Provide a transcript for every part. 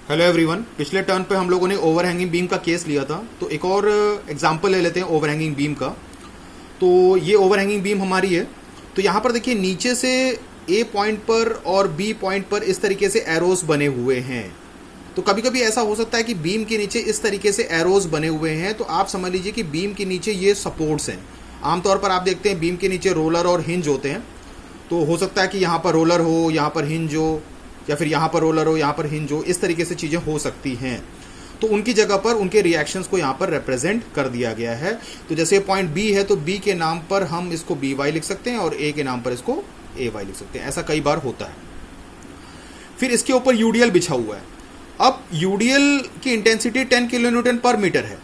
Hello everyone. पिछले turn पे हम लोगों ने ओवरहैंगिंग बीम का केस लिया था, तो एक और एग्जांपल ले लेते हैं ओवरहैंगिंग बीम का। तो ये ओवरहैंगिंग बीम हमारी है। तो यहाँ पर देखिए नीचे से ए पॉइंट पर और बी पॉइंट पर इस तरीके से एरोस बने हुए हैं। तो कभी कभी ऐसा हो सकता है कि बीम के नीचे इस तरीके से एरोस बने हुए हैं, तो आप समझ लीजिए कि बीम के नीचे ये सपोर्ट्स हैं। आमतौर पर आप देखते हैं बीम के नीचे रोलर और हिंज होते हैं। तो हो सकता है कि यहाँ पर रोलर हो, यहाँ पर हिंज हो, या फिर यहाँ पर रोलर हो, यहाँ पर हिंज हो, इस तरीके से चीज़ें हो सकती हैं। तो उनकी जगह पर उनके रिएक्शंस को यहाँ पर रिप्रेजेंट कर दिया गया है। तो जैसे पॉइंट बी है तो बी के नाम पर हम इसको बी वाई लिख सकते हैं और ए के नाम पर इसको ए वाई लिख सकते हैं। ऐसा कई बार होता है। फिर इसके ऊपर यूडीएल बिछा हुआ है। अब यूडीएल की intensity 10 kilo newton per metre है।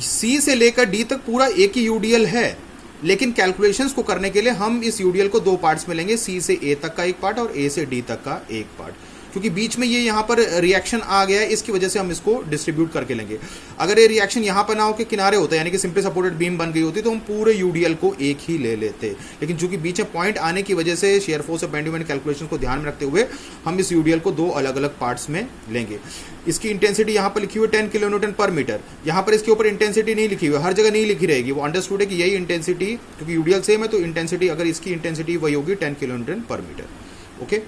सी से लेकर डी तक पूरा एक ही यूडीएल है, लेकिन कैलकुलेशंस को करने के लिए हम इस यूडीएल को दो पार्ट्स में लेंगे, सी से ए तक का एक पार्ट और ए से डी तक का एक पार्ट, क्योंकि बीच में ये यहाँ पर रिएक्शन आ गया है, इसकी वजह से हम इसको डिस्ट्रीब्यूट करके लेंगे। अगर ये रिएक्शन यहाँ पर ना हो के किनारे होता है, यानी कि सिंपली सपोर्टेड बीम बन गई होती, तो हम पूरे यूडीएल को एक ही ले लेते। लेकिन चूंकि बीच में पॉइंट आने की वजह से शेयर फोर्स और बेंड मोमेंट कैलकुलेशन को ध्यान में रखते हुए हम इस यूडीएल को दो अलग अलग पार्ट्स में लेंगे। इसकी इंटेंसिटी यहाँ पर लिखी हुई 10 किलो न्यूटन पर मीटर। यहाँ पर इसके ऊपर इंटेंसिटी नहीं लिखी हुई, हर जगह नहीं लिखी रहेगी। वो अंडरस्टूड है कि यही इंटेंसिटी, क्योंकि यूडीएल सेम है तो इंटेंसिटी, अगर इसकी इंटेंसिटी वही होगी 10 kilo newton per metre. Okay,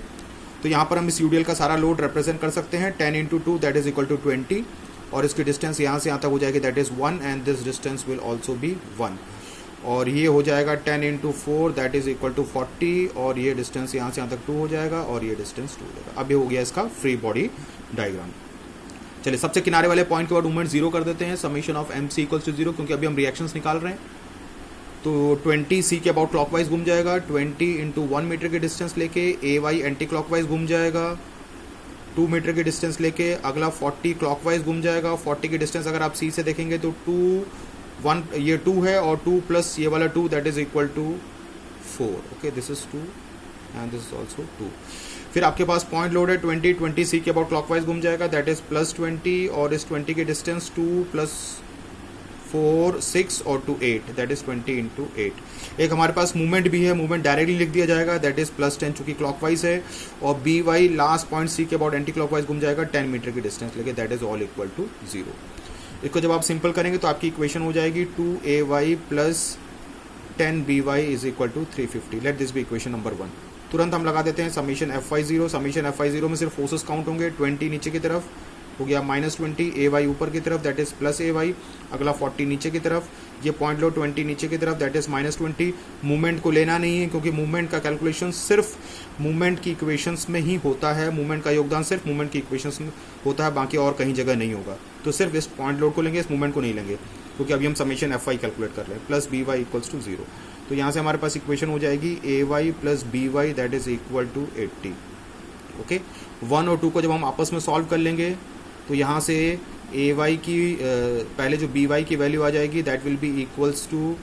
तो यहाँ पर हम इस यूडीएल का सारा लोड रिप्रेजेंट कर सकते हैं। 10 into 2 that is equal to 20, और इसकी डिस्टेंस यहाँ से यहाँ तक हो जाएगी that is 1, and this distance will also be 1। और ये हो जाएगा 10 into 4 that is equal to 40, और ये डिस्टेंस यहाँ से यहाँ तक 2 हो जाएगा, और ये डिस्टेंस 2 हो जाएगा। अब ये हो गया इसका फ्री बॉडी डायग्राम। चलिए सबसे किनारे वाले पॉइंट के बाद मूवमेंट जीरो कर देते हैं, summation of M C equals to 0, क्योंकि अभी हम रिएक्शंस निकाल रहे हैं। तो 20 सी के अबाउट क्लॉकवाइज घूम जाएगा, 20 इंटू 1 मीटर की डिस्टेंस लेके ए वाई एंटी क्लॉकवाइज घूम जाएगा, 2 मीटर की डिस्टेंस लेके अगला 40 क्लॉकवाइज घूम जाएगा। 40 की डिस्टेंस अगर आप सी से देखेंगे तो 1 ये 2 है, और 2 प्लस ये वाला 2 that is equal to 4। Okay, this is 2 and this is also 2। फिर आपके पास पॉइंट लोड है 20 सी के अबाउट क्लॉकवाइज घूम जाएगा, दैट इज प्लस 20, और इस 20 की डिस्टेंस 2 प्लस 4 6 और 2 8 दैट इज 20 इंटू 8। एक हमारे पास मूवमेंट भी है, मूवमेंट डायरेक्टली लिख दिया जाएगा, दैट इज प्लस 10 चूंकि क्लॉकवाइज है, और B Y last point C के अबाउट एंटी क्लॉकवाइज घूम जाएगा 10 मीटर की डिस्टेंस लेके, that is all equal to 0। इसको जब आप सिंपल करेंगे तो आपकी इक्वेशन हो जाएगी 2ay plus 10by is equal to 350। Let this be equation number 1। तुरंत हम लगा देते हैं समीशन FY0। समीशन FY0 में सिर्फ फोर्सेस काउंट होंगे। 20 नीचे की तरफ हो गया -20, ay ऊपर की तरफ दैट इज प्लस ay, अगला 40 नीचे की तरफ, ये पॉइंट लो 20 नीचे की तरफ दैट इज -20। मूवमेंट को लेना नहीं है, क्योंकि मूवमेंट का कैलकुलेशन सिर्फ मूवमेंट की इक्वेशंस में ही होता है। मूवमेंट का योगदान सिर्फ मूवमेंट की इक्वेशंस में होता है, बाकी और कहीं जगह नहीं होगा। तो सिर्फ इस पॉइंट लोड को लेंगे, इस मूवमेंट को नहीं लेंगे, क्योंकि अभी हम समीशन FY कैलकुलेट कर रहे हैं। Plus B Y equals to 0। तो यहाँ से हमारे पास इक्वेशन हो जाएगी ay plus B Y that is equal to 80। Okay, 1 और 2 को जब हम आपस में सॉल्व कर लेंगे तो यहाँ से ए वाई की पहले जो बी वाई की वैल्यू आ जाएगी that will be equals to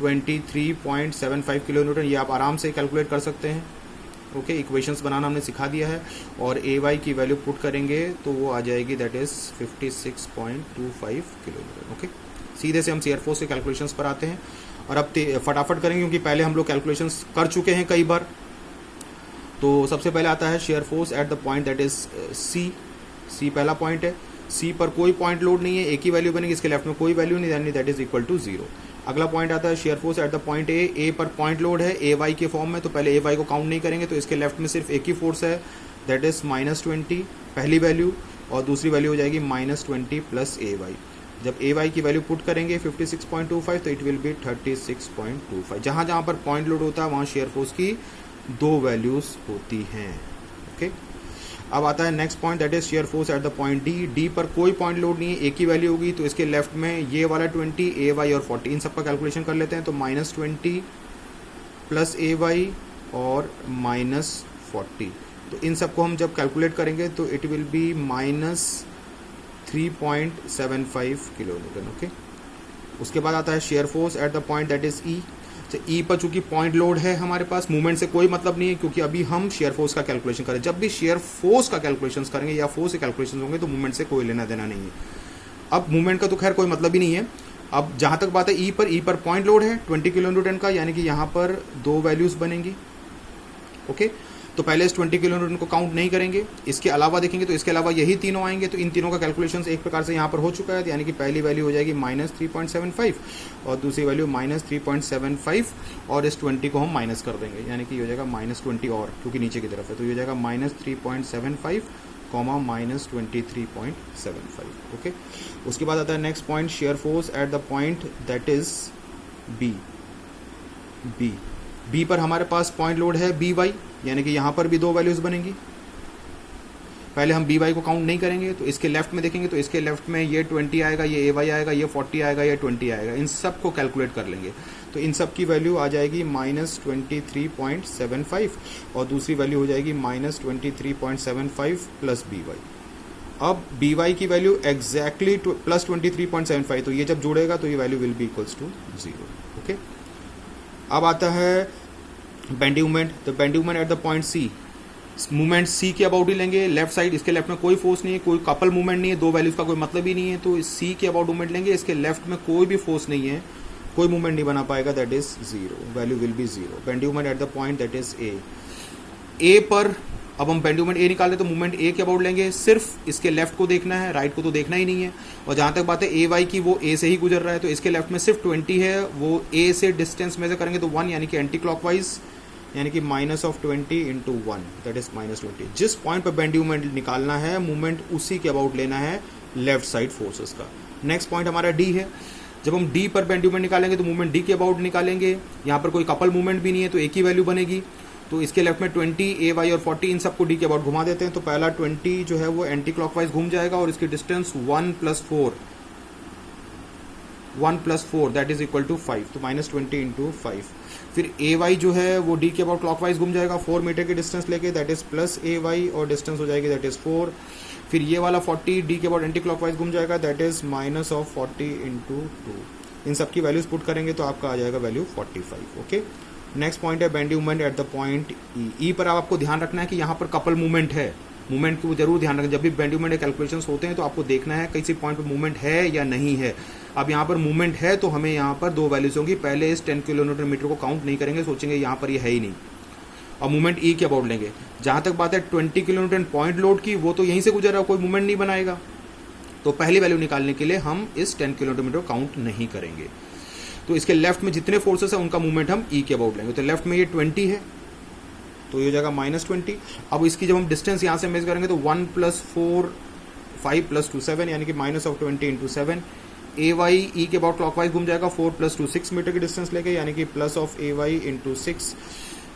23.75 kilonewton. ये आप आराम से कैलकुलेट कर सकते हैं। ओके, इक्वेशंस बनाना हमने सिखा दिया है, और ए वाई की वैल्यू पुट करेंगे तो वो आ जाएगी that is 56.25 kilo newton. Okay, सीधे से हम शेयर फोर्स के कैलकुलेशंस पर आते हैं, और अब फटाफट करेंगे क्योंकि पहले हम लोग कैलकुलेशंस कर चुके हैं कई बार। तो सबसे पहले आता है shear force at the point that is C पहला पॉइंट है। सी पर कोई पॉइंट लोड नहीं है, एक ही वैल्यू बनेगी, इसके लेफ्ट में कोई वैल्यू नहीं, यानी दैट इज इक्वल टू 0। अगला पॉइंट आता है shear force at the point A पर पॉइंट लोड है ए वाई के फॉर्म में, तो पहले ए वाई को काउंट नहीं करेंगे, तो इसके लेफ्ट में सिर्फ एक ही फोर्स है दैट इज -20 पहली वैल्यू, और दूसरी वैल्यू हो जाएगी -20 प्लस ए वाई। जब ए वाई की वैल्यू पुट करेंगे 56.25 तो इट विल बी 36.25। जहाँ जहाँ पर पॉइंट लोड होता है वहाँ शेयर फोर्स की दो वैल्यूज होती हैं। ओके, अब आता है next point that is share force at the point D. D पर कोई पॉइंट लोड नहीं है, एक ही वैल्यू होगी, तो इसके लेफ्ट में ये वाला 20 ए वाई और 40 इन सब का कैलकुलेशन कर लेते हैं। तो -20 प्लस ए वाई और -40, तो इन सबको हम जब कैलकुलेट करेंगे तो it will be -3.75 kilo newton. Okay, उसके बाद आता है shear force at the point that is E. E पर चूंकि पॉइंट लोड है हमारे पास, मूवमेंट से कोई मतलब नहीं है, क्योंकि अभी हम शेयर फोर्स का कैलकुलेशन करें। जब भी शेयर फोर्स का कैलकुलेशन करेंगे या फोर्स के कैलकुलेशन होंगे तो मूवमेंट से कोई लेना देना नहीं है। अब मूवमेंट का तो खैर कोई मतलब ही नहीं है। अब जहां तक बात है ई पर पॉइंट लोड है 20 किलो न्यूटन का, यानी कि यहाँ पर दो वैल्यूज बनेंगी। ओके, तो पहले इस 20 किलो न्यूटन को काउंट नहीं करेंगे, इसके अलावा देखेंगे तो इसके अलावा यही तीनों आएंगे, तो इन तीनों का कैलकुलेशन एक प्रकार से यहाँ पर हो चुका है, यानी कि पहली वैल्यू हो जाएगी -3.75 और दूसरी वैल्यू -3.75 और इस 20 को हम माइनस कर देंगे, यानी कि हो जाएगा -20 और क्योंकि नीचे की तरफ है, तो ये हो जाएगा -3.75 -23.75। ओके, उसके बाद आता है next point, shear force at the point that is B पर हमारे पास पॉइंट लोड है BY, यानी कि यहाँ पर भी दो वैल्यूज बनेंगी। पहले हम BY को काउंट नहीं करेंगे, तो इसके लेफ्ट में देखेंगे तो इसके लेफ्ट में ये 20 आएगा, ये AY आएगा, ये 40 आएगा, ये 20 आएगा, इन सब को कैलकुलेट कर लेंगे, तो इन सब की वैल्यू आ जाएगी -23.75 और दूसरी वैल्यू हो जाएगी -23.75 प्लस BY। अब BY की वैल्यू एग्जैक्टली +23.75, तो ये जब जुड़ेगा तो ये value will be equals to 0। Okay, अब आता है बेंडिंग मोमेंट। तो bending moment at the point C, movement C के अबाउट ही लेंगे, लेफ्ट साइड, इसके लेफ्ट में कोई फोर्स नहीं है, कोई कपल मूवमेंट नहीं है, दो वैल्यूज का कोई मतलब ही नहीं है, तो C के अबाउट मूवमेंट लेंगे, इसके लेफ्ट में कोई भी फोर्स नहीं है, कोई मूवमेंट नहीं बना पाएगा, that is 0, value will B 0। Bending moment at the point that is A पर अब हम बेंडिंग मोमेंट A निकालें तो मूवमेंट A के अबाउट लेंगे, सिर्फ इसके लेफ्ट को देखना है, राइट को तो देखना ही नहीं है, और जहाँ तक बात है AY की, वो A से ही गुजर रहा है, तो इसके लेफ्ट में सिर्फ 20 है, वो A से डिस्टेंस मेजर करेंगे तो 1, यानी कि एंटी क्लॉकवाइज, यानी कि -20 × 1 दैट इज -20। जिस पॉइंट पर बेंडिंग मोमेंट निकालना है, मूवमेंट उसी के अबाउट लेना है लेफ्ट साइड फोर्सेस का। नेक्स्ट पॉइंट हमारा D है। जब हम D पर बेंडिंग मोमेंट निकालेंगे तो मूवमेंट D के अबाउट निकालेंगे, यहाँ पर कोई कपल मूवमेंट भी नहीं है, तो एक ही वैल्यू बनेगी, तो इसके लेफ्ट में 20, AY और 40, इन सबको D के अबाउट घुमा देते हैं, तो पहला 20 जो है वो एंटी क्लॉकवाइज घूम जाएगा और इसकी distance 1 + 4 that is equal to 5, तो -20 × 5। फिर AY जो है वो D के अबाउट क्लॉकवाइज घूम जाएगा 4 मीटर की डिस्टेंस लेके, दैट इज प्लस AY और डिस्टेंस हो जाएगी दैट इज 4। फिर ये वाला 40 D के अबाउट एंटी क्लॉकवाइज घूम जाएगा, दैट इज -40 × 2। इन सब की वैल्यूज पुट करेंगे तो आपका आ जाएगा वैल्यू 45। ओके, नेक्स्ट पॉइंट है bending movement at the point E पर आपको ध्यान रखना है कि यहाँ पर कपल मूवमेंट है, मूवमेंट को जरूर ध्यान रखें, जब भी बेंडिंग मूवमेंट कैलकुलेशंस होते हैं तो आपको देखना है किसी पॉइंट पर मूवमेंट है या नहीं है। अब यहाँ पर मूवमेंट है तो हमें यहाँ पर दो वैल्यूज होंगी, पहले इस 10 किलोमीटर को काउंट नहीं करेंगे, सोचेंगे यहाँ पर ये है ही नहीं, और मूवमेंट E के अबाउट लेंगे। जहाँ तक बात है 20 किलोमीटर पॉइंट लोड की, वो तो यहीं से गुजर रहा है, कोई मूवमेंट नहीं बनाएगा, तो पहली वैल्यू निकालने के लिए हम इस 10 किलोमीटर काउंट नहीं करेंगे। तो इसके लेफ्ट में जितने फोर्सेस है उनका मूवमेंट हम E के अबाउट लेंगे, तो लेफ्ट में ये 20 है, तो ये हो जाएगा -20। अब इसकी जब हम डिस्टेंस यहाँ से मेजर करेंगे तो 1 + 4 5 + 2 7, यानी कि -20 × 7। AY E के अबाउट क्लॉकवाइज घूम जाएगा 4 + 2 6 मीटर की डिस्टेंस लेके, यानी कि +AY × 6।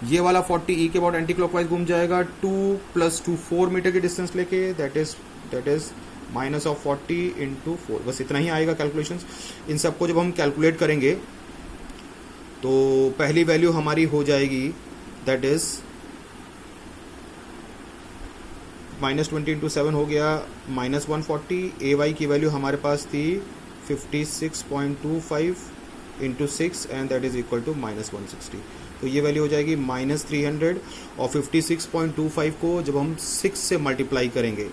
ये वाला 40 E के अबाउट एंटी क्लॉकवाइज घूम जाएगा 2 + 2 4 मीटर की डिस्टेंस लेके, दैट इज -40 × 4। बस इतना ही आएगा कैलकुलेशंस। इन सबको जब हम कैलकुलेट करेंगे तो पहली वैल्यू हमारी हो जाएगी दैट इज -20 × 7 हो गया -140। AY की वैल्यू हमारे पास थी 56.25 × 6 and that is equal to -160, तो ये वैल्यू हो जाएगी -300, और 56.25 को जब हम 6 से मल्टीप्लाई करेंगे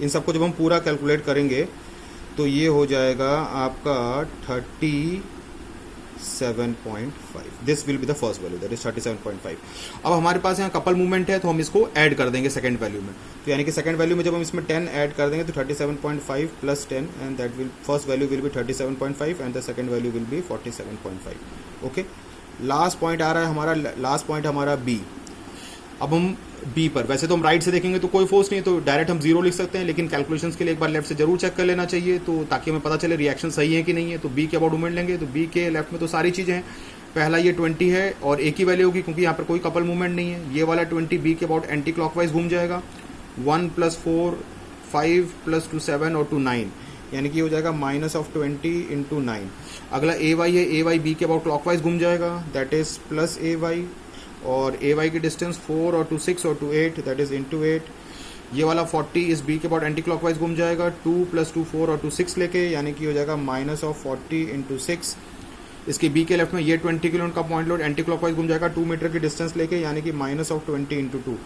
इन सबको जब हम पूरा कैलकुलेट करेंगे तो ये हो जाएगा आपका 37.5। This will be the first value, that is 37.5। अब हमारे पास यहाँ कपल मूवमेंट है तो हम इसको ऐड कर देंगे सेकंड वैल्यू में, तो यानी कि सेकंड वैल्यू में जब हम इसमें 10 ऐड कर देंगे तो 37.5 + 10 and that will first value will be 37.5 and the second value will be 47.5। Okay, last point आ रहा है हमारा, लास्ट पॉइंट हमारा B। अब हम B पर, वैसे तो हम राइट से देखेंगे तो कोई फोर्स नहीं है, तो डायरेक्ट हम 0 लिख सकते हैं, लेकिन कैलकुलेशंस के लिए एक बार लेफ्ट से जरूर चेक कर लेना चाहिए, तो ताकि हमें पता चले रिएक्शन सही है कि नहीं है। तो B के अबाउट मूवमेंट लेंगे, तो B के लेफ्ट में तो सारी चीज़ें हैं, पहला ये 20 है और एक ही वैल्यू होगी क्योंकि यहाँ पर कोई कपल मूवमेंट नहीं है। ये वाला 20 B के अबाउट एंटी क्लॉकवाइज घूम जाएगा 1 + 4 5 + 2 7 और 2 9, यानी कि हो जाएगा -20 × 9। अगला AY है, AY B के अबाउट क्लॉकवाइज घूम जाएगा, दैट इज +AY, और AY की डिस्टेंस 4 और 2 6 और 2 8, दैट इज × 8। ये वाला 40 इस B के अबाउट एंटी क्लॉकवाइज घूम जाएगा 2 + 2 4 और 2 6 लेके, यानी कि हो जाएगा -40 × 6। इसके बी के लेफ्ट में ये 20 किलो न्यूटन का पॉइंट लोड एंटी क्लॉकवाइज घूम जाएगा 2 मीटर की डिस्टेंस लेके, यानी कि -20 × 2।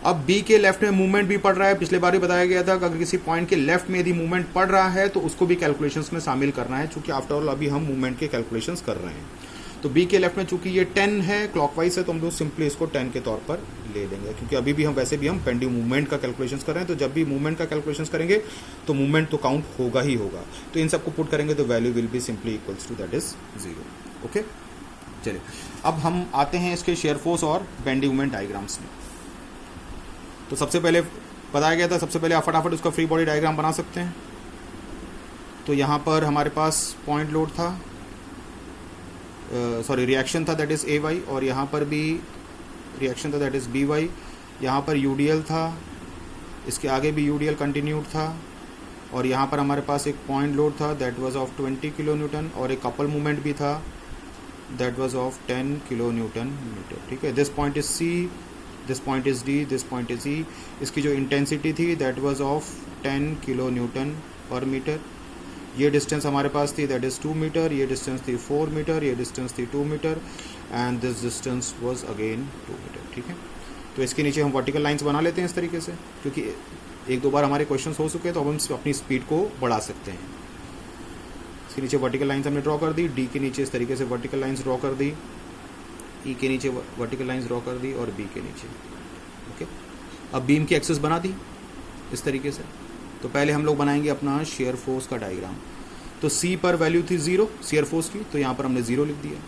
अब बी के लेफ्ट में मूवमेंट भी पड़ रहा है। पिछले बार भी बताया गया था कि अगर किसी पॉइंट के लेफ्ट में यदि मूवमेंट पड़ रहा है तो उसको भी कैलकुलेशंस में शामिल करना है, चूंकि आफ्टर ऑल अभी हम मूवमेंट के कैलकुलेशंस कर रहे हैं। तो बी के लेफ्ट में चूंकि ये 10 है क्लॉकवाइज है, तो हम लोग सिंपली इसको 10 के तौर पर ले लेंगे, क्योंकि अभी भी हम वैसे भी हम पेंडिंग मूवमेंट का कैलकुलेशंस कर रहे हैं। तो जब भी मूवमेंट का कैलकुलेशंस करेंगे तो मूवमेंट तो काउंट होगा ही होगा। तो इन सबको पुट करेंगे तो value will be simply equals to that is 0। Okay, चलिए अब हम आते हैं इसके शेयर फोर्स और बेंडिंग मूवमेंट डायग्राम्स में। तो सबसे पहले बताया गया था, सबसे पहले आप फटाफट उसका फ्री बॉडी डायग्राम बना सकते हैं। तो यहाँ पर हमारे पास पॉइंट लोड था, रिएक्शन था दैट इज ए वाई, और यहाँ पर भी रिएक्शन था दैट इज बी वाई। यहाँ पर यूडीएल था, इसके आगे भी यूडीएल कंटिन्यूड था, और यहाँ पर हमारे पास एक पॉइंट लोड था that was of 20 kilo newton, और एक कपल मूवमेंट भी था that was of 10 kilo newton metre. ठीक है, this point is C, this point is D, this point is E. इसकी जो इंटेंसिटी थी that was of 10 kilo newton per metre. ये डिस्टेंस हमारे पास थी दैट इज़ 2 मीटर, ये डिस्टेंस थी 4 मीटर, ये डिस्टेंस थी 2 metre, and this distance was again 2 metre. ठीक है, तो इसके नीचे हम वर्टिकल लाइंस बना लेते हैं इस तरीके से, क्योंकि एक दो बार हमारे क्वेश्चंस हो चुके हैं, तो अब हम अपनी स्पीड को बढ़ा सकते हैं। इसके नीचे वर्टिकल लाइंस हमने ड्रॉ कर दी, डी के नीचे इस तरीके से वर्टिकल लाइंस ड्रॉ कर दी, ई के नीचे वर्टिकल लाइंस ड्रॉ कर दी, और बी के नीचे। ओके, अब बीम की एक्सिस बना दी इस तरीके से। तो पहले हम लोग बनाएंगे अपना शेयर फोर्स का डायग्राम। तो सी पर वैल्यू थी 0 शेयर फोर्स की, तो यहाँ पर हमने 0 लिख दिया।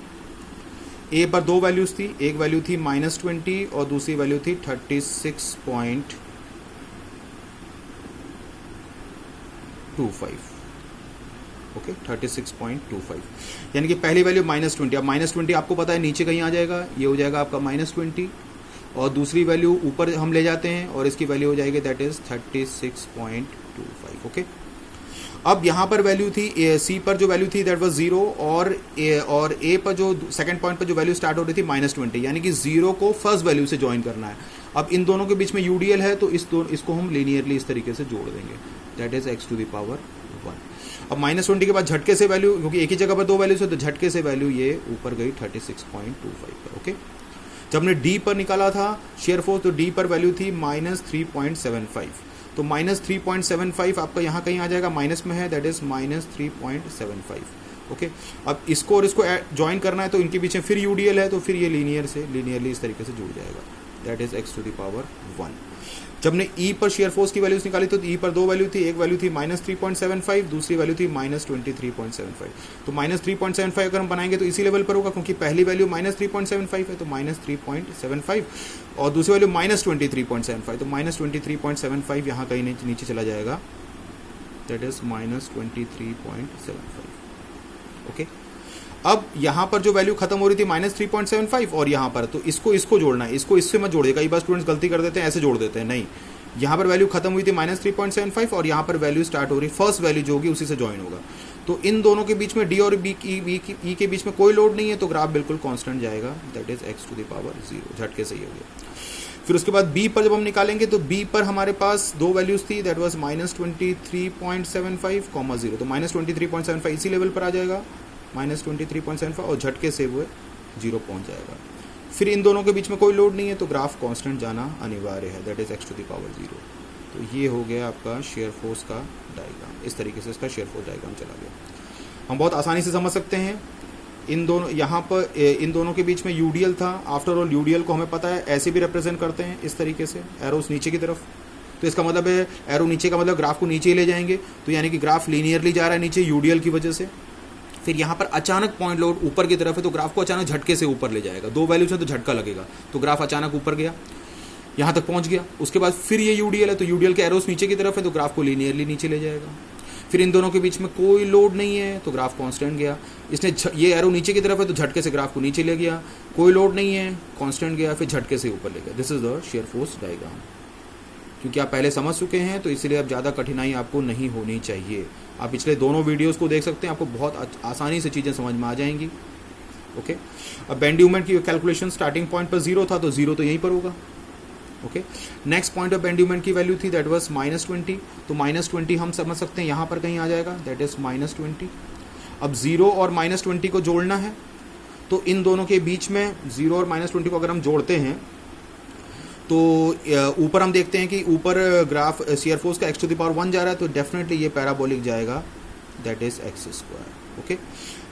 ए पर दो वैल्यूज थी, एक वैल्यू थी -20 और दूसरी वैल्यू थी 36.25। ओके, 36.25, यानी कि पहली वैल्यू -20। अब -20 आपको पता है नीचे कहीं आ जाएगा, ये हो जाएगा आपका -20, और दूसरी वैल्यू ऊपर हम ले जाते हैं और इसकी वैल्यू हो जाएगी दैट इज 36.25। ओके, अब यहाँ पर वैल्यू थी सी पर जो वैल्यू थी दैट वाज 0, और ए पर जो सेकंड पॉइंट पर जो वैल्यू स्टार्ट हो रही थी -20, यानी कि 0 को फर्स्ट वैल्यू से ज्वाइन करना है। अब इन दोनों के बीच में यूडीएल है, तो इसको हम लीनियरली इस तरीके से जोड़ देंगे दैट इज x⁴ 1। अब -20 के बाद झटके से वैल्यू, क्योंकि एक ही जगह पर दो वैल्यूज है, तो झटके से वैल्यू ये ऊपर गई 36.25 पर। ओके, जब हमने डी पर निकाला था शेयर फोर्स, तो डी पर वैल्यू थी -3.75, तो -3.75 आपका यहाँ कहीं आ जाएगा, माइनस में है दैट इज -3.75। ओके, अब इसको और इसको ज्वाइन करना है, तो इनके बीच में फिर यूडीएल है, तो फिर ये लीनियरली इस तरीके से जुड़ जाएगा दैट इज x⁴ 1। जब हमने ई पर शेयर फोर्स की वैल्यूज निकाली, तो ई पर दो वैल्यू थी, एक वैल्यू थी -3.75, दूसरी वैल्यू थी -23.75। तो -3.75 अगर हम बनाएंगे तो इसी लेवल पर होगा, क्योंकि पहली वैल्यू -3.75 है, तो -3.75, और दूसरी वैल्यू -23.75, तो -23.75 यहाँ कहीं नीचे चला जाएगा दैट इज -23.75। ओके, अब यहाँ पर जो वैल्यू खत्म हो रही थी -3.75 और यहाँ पर, तो इसको जोड़ना है, इसको इससे मत जोड़िए। कई बार स्टूडेंट्स गलती कर देते हैं, ऐसे जोड़ देते हैं, नहीं, यहाँ पर वैल्यू खत्म हुई थी -3.75 और यहाँ पर वैल्यू स्टार्ट हो रही, फर्स्ट वैल्यू जो होगी उसी से ज्वाइन होगा। तो इन दोनों के बीच में डी और ई के बीच में कोई लोड नहीं है, तो ग्राफ बिल्कुल कांस्टेंट जाएगा दैट इज x⁴ 0, झटके से ही हो गया। फिर उसके बाद बी पर जब हम निकालेंगे, तो बी पर हमारे पास दो वैल्यूज थी दैट वाज -23.75, 0, तो -23.75 इसी लेवल पर आ जाएगा -23.75, और झटके से वो 0 पहुंच जाएगा। फिर इन दोनों के बीच में कोई लोड नहीं है, तो ग्राफ कांस्टेंट जाना अनिवार्य है दैट इज x⁴ 0। तो ये हो गया आपका शेयर फोर्स का डायग्राम। इस तरीके से इसका शेयर फोर्स डायग्राम चला गया। हम बहुत आसानी से समझ सकते हैं। इन दोनों यहाँ पर इन दोनों के बीच में यूडीएल था। आफ्टर ऑल यूडीएल को हमें पता है ऐसे भी रिप्रेजेंट करते हैं इस तरीके से, एरोस नीचे की तरफ। तो इसका मतलब है एरो नीचे का मतलब ग्राफ को नीचे ही ले जाएंगे, तो यानी कि ग्राफ लीनियरली जा रहा है नीचे यूडीएल की वजह से। फिर यहाँ पर अचानक पॉइंट लोड ऊपर की तरफ है, तो ग्राफ को अचानक झटके से ऊपर ले जाएगा। दो वैल्यूज है तो झटका लगेगा, तो ग्राफ अचानक ऊपर गया, यहाँ तक पहुँच गया। उसके बाद फिर ये यूडीएल है, तो यूडीएल के एरोस नीचे की तरफ है, तो ग्राफ को लीनियरली नीचे ले जाएगा। फिर इन दोनों के बीच में कोई लोड नहीं है, तो ग्राफ कांस्टेंट गया। इसने ये एरो नीचे की तरफ है, तो झटके से ग्राफ को नीचे ले गया। कोई लोड नहीं है, कांस्टेंट गया, फिर झटके से ऊपर ले गया। This is the shear force diagram. क्योंकि आप पहले समझ चुके हैं, तो इसलिए अब ज़्यादा कठिनाई आपको नहीं होनी चाहिए। आप पिछले दोनों वीडियोस को देख सकते हैं, आपको बहुत आसानी से चीज़ें समझ में आ जाएंगी। ओके, अब बेंड मूवमेंट की कैलकुलेशन स्टार्टिंग पॉइंट पर 0 था, तो 0 तो यहीं पर होगा। Okay, next point of bend movement की वैल्यू थी दैट वाज -20, तो -20 हम समझ सकते हैं यहाँ पर कहीं आ जाएगा दैट इज -20। अब 0 और -20 को जोड़ना है, तो इन दोनों के बीच में 0 और -20 को अगर हम जोड़ते हैं तो ऊपर हम देखते हैं कि ऊपर ग्राफ शियर फोर्स का x⁴ जा रहा है, तो डेफिनेटली ये पैराबोलिक जाएगा, that is x²। Okay,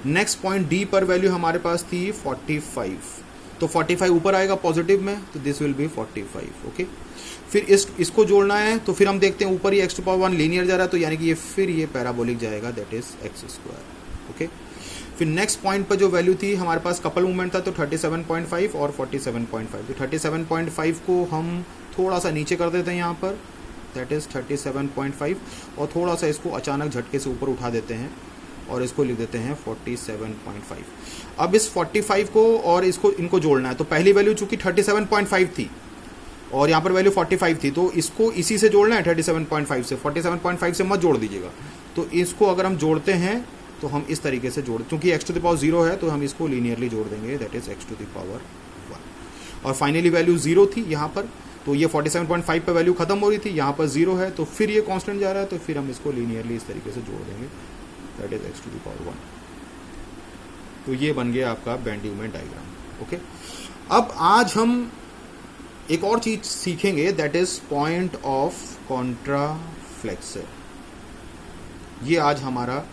next point D पर वैल्यू हमारे पास थी 45, तो 45 ऊपर आएगा पॉजिटिव में, तो दिस विल बी 45। ओके, फिर इसको जोड़ना है, तो फिर हम देखते हैं ऊपर ये x⁴ लीनियर जा रहा है, तो यानी कि ये फिर ये पैराबोलिक जाएगा, दैट इज x²। ओके, फिर नेक्स्ट पॉइंट पर जो वैल्यू थी हमारे पास कपल मूवमेंट था, तो 37.5 और 47.5, तो 37.5 को हम थोड़ा सा नीचे कर देते हैं यहाँ पर, दैट इज 37.5, और थोड़ा सा इसको अचानक झटके से ऊपर उठा देते हैं और इसको लिख देते हैं 47.5। अब इस 45 को और इनको जोड़ना है, तो पहली वैल्यू चूंकि 37.5 थी और यहाँ पर वैल्यू 45 थी, तो इसको इसी से जोड़ना है 37.5 से, 47.5 से मत जोड़ दीजिएगा। तो इसको अगर हम जोड़ते हैं तो हम इस तरीके से चूंकि x⁴ है तो हम इसको लीनियरली जोड़ देंगे, दैट इज x⁴1। और फाइनली वैल्यू 0 थी यहाँ पर, तो ये 47.5 पे वैल्यू खत्म हो रही थी, यहाँ पर 0 है, तो फिर ये कांस्टेंट जा रहा है, तो फिर हम इसको लीनियरली इस तरीके से जोड़ देंगे, दैट इज x⁴1। तो ये बन गया आपका बेंडी मोमेंट डायग्राम। ओके, अब आज हम एक और चीज सीखेंगे, दैट इज पॉइंट ऑफ कॉन्ट्राफ्लेक्सर। ये आज हमारा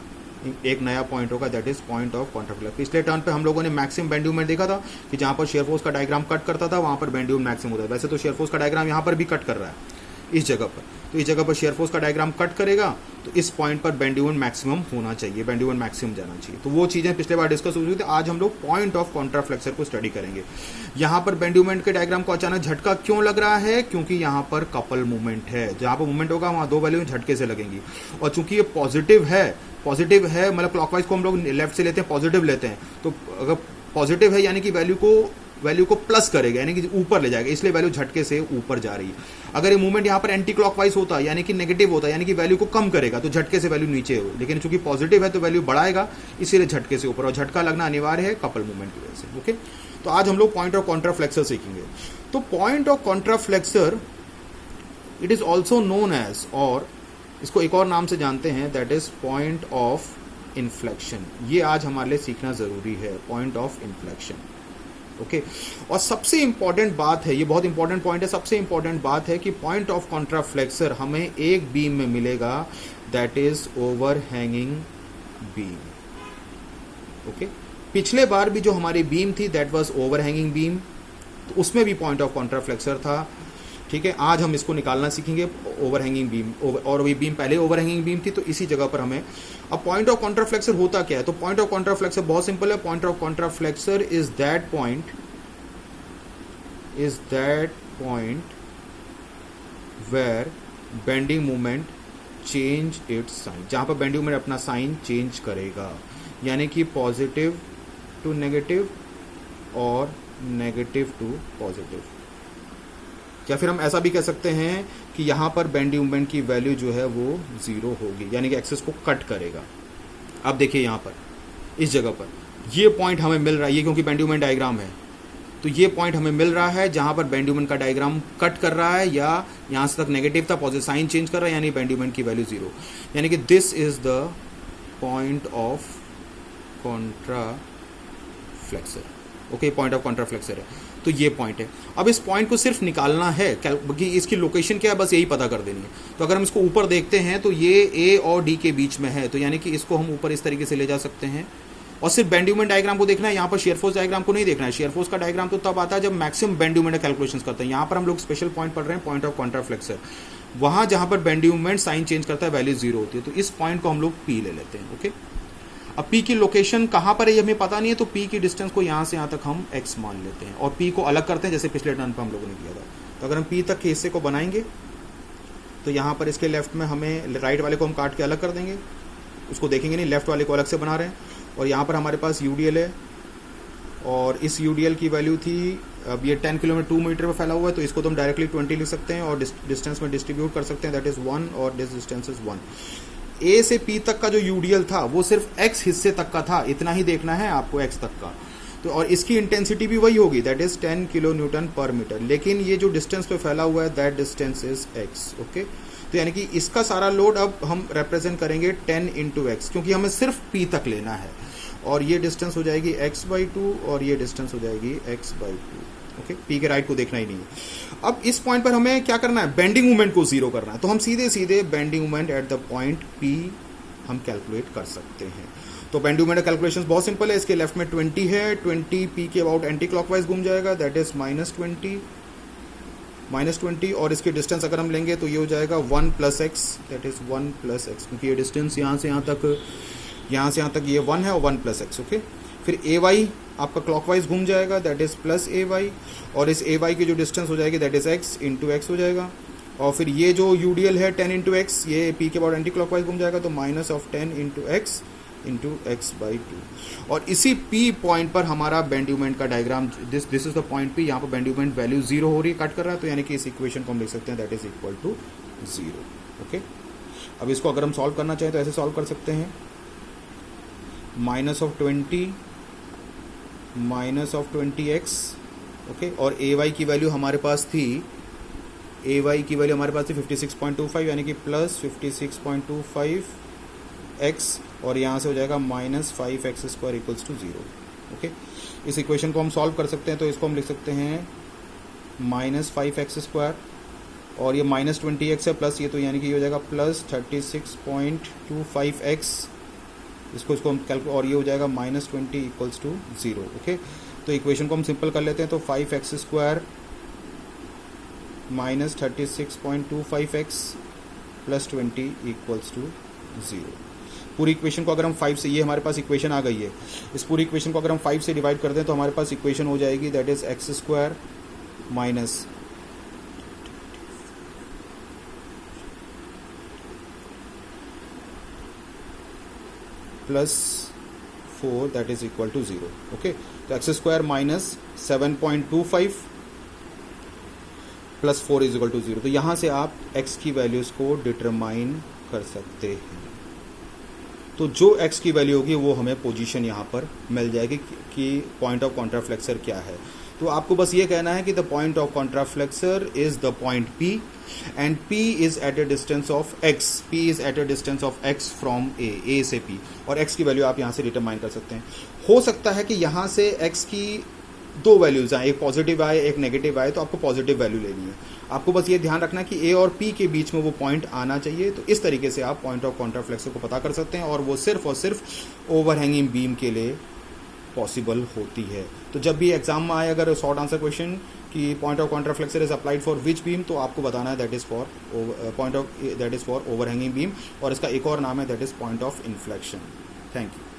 एक नया पॉइंट होगा, दैट इज पॉइंट ऑफ कॉन्ट्राफ्लेक्सर। पिछले टर्न पे हम लोगों ने मैक्सिमम बेंडी मोमेंट देखा था कि जहां पर शेयर फोर्स का डायग्राम कट करता था वहां पर बेंडी मोमेंट मैक्सिमम होता है। वैसे तो शेयर फोर्स का डायग्राम यहां पर भी कट कर रहा है इस जगह पर, तो इस जगह पर शेयर फोर्स का डायग्राम कट करेगा, तो इस पॉइंट पर बेंडी मोमेंट मैक्सिमम होना चाहिए, बेंडी मोमेंट मैक्सिमम जाना चाहिए। तो वो चीजें पिछले बार डिस्कस हुई थी, आज हम लोग पॉइंट ऑफ कॉन्ट्राफ्लेक्सर को स्टडी करेंगे। यहाँ पर बेंडी मोमेंट के डायग्राम को अचानक झटका क्यों लग रहा है, क्योंकि यहाँ पर कपल मूवमेंट है, जहां पर मूवमेंट होगा वहां दो वैल्यू झटके से लगेंगी, और चूंकि ये पॉजिटिव है मतलब क्लॉकवाइज को हम लोग लेफ्ट से लेते हैं, पॉजिटिव लेते हैं, तो अगर पॉजिटिव है यानी कि वैल्यू को प्लस करेगा, यानी कि ऊपर ले जाएगा, इसलिए वैल्यू झटके से ऊपर जा रही है। अगर ये मूवमेंट यहाँ पर एंटी क्लॉकवाइज होता है यानी कि नेगेटिव होता है, यानी कि वैल्यू को कम करेगा, तो झटके से वैल्यू नीचे हो, लेकिन चूंकि पॉजिटिव है तो वैल्यू बढ़ाएगा, इसीलिए झटके से ऊपर, और झटका लगना अनिवार्य है कपल मूवमेंट की वजह से। ओके, तो आज हम लोग पॉइंट ऑफ कॉन्ट्राफ्लेक्सर सीखेंगे। तो point of contraflexure it is also known as, और इसको एक और नाम से जानते हैं, that is point of inflection. ये आज हमारे लिए सीखना जरूरी है, पॉइंट ऑफ इन्फ्लेक्शन। ओके, और सबसे इंपॉर्टेंट बात है, ये बहुत इंपॉर्टेंट पॉइंट है, सबसे इंपॉर्टेंट बात है कि पॉइंट ऑफ कॉन्ट्राफ्लेक्सर हमें एक बीम में मिलेगा, that is overhanging beam. Okay, पिछले बार भी जो हमारी बीम थी दैट वाज ओवरहैंगिंग बीम, तो उसमें भी पॉइंट ऑफ कॉन्ट्राफ्लेक्सर था। ठीक है, आज हम इसको निकालना सीखेंगे, ओवरहैंगिंग बीम, और वही बीम पहले ओवरहैंगिंग बीम थी, तो इसी जगह पर हमें अब पॉइंट ऑफ कॉन्ट्राफ्लेक्सर होता क्या है। तो पॉइंट ऑफ कॉन्ट्राफ्लेक्सर बहुत सिंपल है, point of contraflexure is that point where bending moment change its sign, जहां पर बेंडिंग मोमेंट अपना साइन चेंज करेगा, यानी कि पॉजिटिव टू नेगेटिव और नेगेटिव टू पॉजिटिव। या फिर हम ऐसा भी कह सकते हैं कि यहां पर बेंडी मोमेंट की वैल्यू जो है वो 0 होगी, यानी कि एक्सिस को कट करेगा। अब देखिए यहां पर इस जगह पर ये पॉइंट हमें मिल रहा है, ये क्योंकि बेंडी मोमेंट डायग्राम है, तो ये पॉइंट हमें मिल रहा है जहां पर बेंडी मोमेंट का डायग्राम कट कर रहा है, या यहां से तक नेगेटिव था, पॉजिटिव साइन चेंज कर रहा है, यानी बेंडी मोमेंट की वैल्यू 0, यानी कि this is the point of contraflexure. Okay, point of contraflexure है, तो ये पॉइंट है। अब इस पॉइंट को सिर्फ निकालना है कि इसकी लोकेशन क्या है, बस यही पता कर देनी है। तो अगर हम इसको ऊपर देखते हैं तो ये ए और डी के बीच में है, तो यानी कि इसको हम ऊपर इस तरीके से ले जा सकते हैं, और सिर्फ बेंडी मोमेंट डायग्राम को देखना है, यहाँ पर शेयर फोर्स डायग्राम को नहीं देखना है। शेयर फोर्स का डायग्राम तो तब आता है जब मैक्सिमम बेंडी मोमेंट कैलकुलेशन करते हैं। यहाँ पर हम लोग स्पेशल पॉइंट पढ़ रहे हैं, पॉइंट ऑफ कॉन्ट्राफ्लेक्सर, वहां जहां पर बेंडी मोमेंट साइन चेंज करता है, वैल्यू 0 होती है, तो इस पॉइंट को हम लोग पी ले लेते हैं। ओके, अब P की लोकेशन कहाँ पर है ये हमें पता नहीं है, तो P की डिस्टेंस को यहाँ से यहाँ तक हम x मान लेते हैं, और P को अलग करते हैं जैसे पिछले टर्न पर हम लोगों ने किया था। तो अगर हम P तक के हिस्से को बनाएंगे तो यहाँ पर इसके लेफ्ट में हमें राइट वाले को हम काट के अलग कर देंगे, उसको देखेंगे नहीं, लेफ्ट वाले को अलग से बना रहे हैं। और यहाँ पर हमारे पास UDL है, और इस UDL की वैल्यू थी, अब ये 10 किलोमीटर 2 मीटर में फैला हुआ है, तो इसको तो हम डायरेक्टली 20 लिख सकते हैं, और डिस्टेंस में डिस्ट्रीब्यूट कर सकते हैं, दैट इज 1, और दिस डिस्टेंस इज 1। A से P तक का जो UDL था वो सिर्फ X हिस्से तक का था, इतना ही देखना है आपको X तक का। तो और इसकी इंटेंसिटी भी वही होगी, that is 10 kilo newton per metre, लेकिन ये जो डिस्टेंस पे फैला हुआ है that distance is x। Okay, तो यानी कि इसका सारा लोड अब हम रिप्रेजेंट करेंगे 10 इंटू एक्स, क्योंकि हमें सिर्फ P तक लेना है, और ये डिस्टेंस हो जाएगी x/2 और ये डिस्टेंस हो जाएगी x/2। ओके, P के राइट को देखना ही नहीं है। अब इस पॉइंट पर हमें क्या करना है, बेंडिंग मोमेंट को जीरो करना है, तो हम सीधे सीधे bending moment at the point P हम कैलकुलेट कर सकते हैं। तो बेंडिंग मोमेंट कैलकुलेशन बहुत सिंपल है, इसके लेफ्ट में 20 है, 20 P के अबाउट एंटी क्लॉकवाइज घूम जाएगा, दैट इज -20, और इसकी डिस्टेंस अगर हम लेंगे तो ये हो जाएगा 1 + x, दैट इज 1 + x, क्योंकि ये डिस्टेंस यहाँ से यहाँ तक ये 1 है और 1 + x। ओके, फिर ay आपका क्लॉकवाइज घूम जाएगा, दैट इज +ay, और इस ay की जो डिस्टेंस हो जाएगी that is x into x हो जाएगा, और फिर ये जो UDL है 10 इंटू एक्स, ये P के अबाउट एंटी क्लॉकवाइज घूम जाएगा, तो -10 इंटू एक्स इंटू x/2। और इसी P पॉइंट पर हमारा बेंडिंग मोमेंट का diagram, this is the point P, यहाँ पर बेंडिंग मोमेंट वैल्यू 0 हो रही है, कट कर रहा है, तो यानी कि इस इक्वेशन को हम लिख सकते हैं that is equal to 0। Okay, अब इसको अगर हम सॉल्व करना चाहें तो ऐसे सॉल्व कर सकते हैं, -20x, ओके, और ay की वैल्यू हमारे पास थी 56.25, यानी कि प्लस 56.25x, और यहाँ से हो जाएगा -5x² इक्वल्स टू 0। ओके, इस इक्वेशन को हम सॉल्व कर सकते हैं, तो इसको हम लिख सकते हैं -5x², और ये -20x है प्लस ये, तो यानी कि ये हो जाएगा प्लस 36.25x, इसको हम कैलकुलेट, और ये हो जाएगा -20 इक्वल्स टू 0। ओके, तो इक्वेशन को हम सिंपल कर लेते हैं, तो 5x² - 36.25x plus 20 equals to 0। पूरी इक्वेशन को अगर हम 5 से, ये हमारे पास इक्वेशन आ गई है, इस पूरी इक्वेशन को अगर हम 5 से डिवाइड कर दें तो हमारे पास इक्वेशन हो जाएगी that is x² minus +4 that is equal to 0। Okay, तो x² minus 7.25 plus 4 is equal to 0। तो यहाँ से आप x की वैल्यूज को डिटरमाइन कर सकते हैं। तो जो x की वैल्यू होगी वो हमें पोजीशन यहाँ पर मिल जाएगी कि पॉइंट ऑफ कॉन्ट्राफ्लेक्सर क्या है। तो आपको बस ये कहना है कि the point of contraflexure is the point P and P is at a distance of x, P is at a distance of x from A से P, और x की वैल्यू आप यहाँ से डिटरमाइन कर सकते हैं। हो सकता है कि यहाँ से x की दो वैल्यूज आए, एक पॉजिटिव आए एक नेगेटिव आए, तो आपको पॉजिटिव वैल्यू लेनी है। आपको बस ये ध्यान रखना कि A और P के बीच में वो पॉइंट आना चाहिए। तो इस तरीके से आप पॉइंट ऑफ कॉन्ट्राफ्लेक्सर को पता कर सकते हैं, और वो सिर्फ और सिर्फ ओवरहैंगिंग बीम के लिए पॉसिबल होती है। तो जब भी एग्जाम में आए अगर शॉर्ट आंसर क्वेश्चन कि point of contraflexure is applied for which beam, तो आपको बताना है that is for overhanging beam, और इसका एक और नाम है that is point of inflection. Thank you.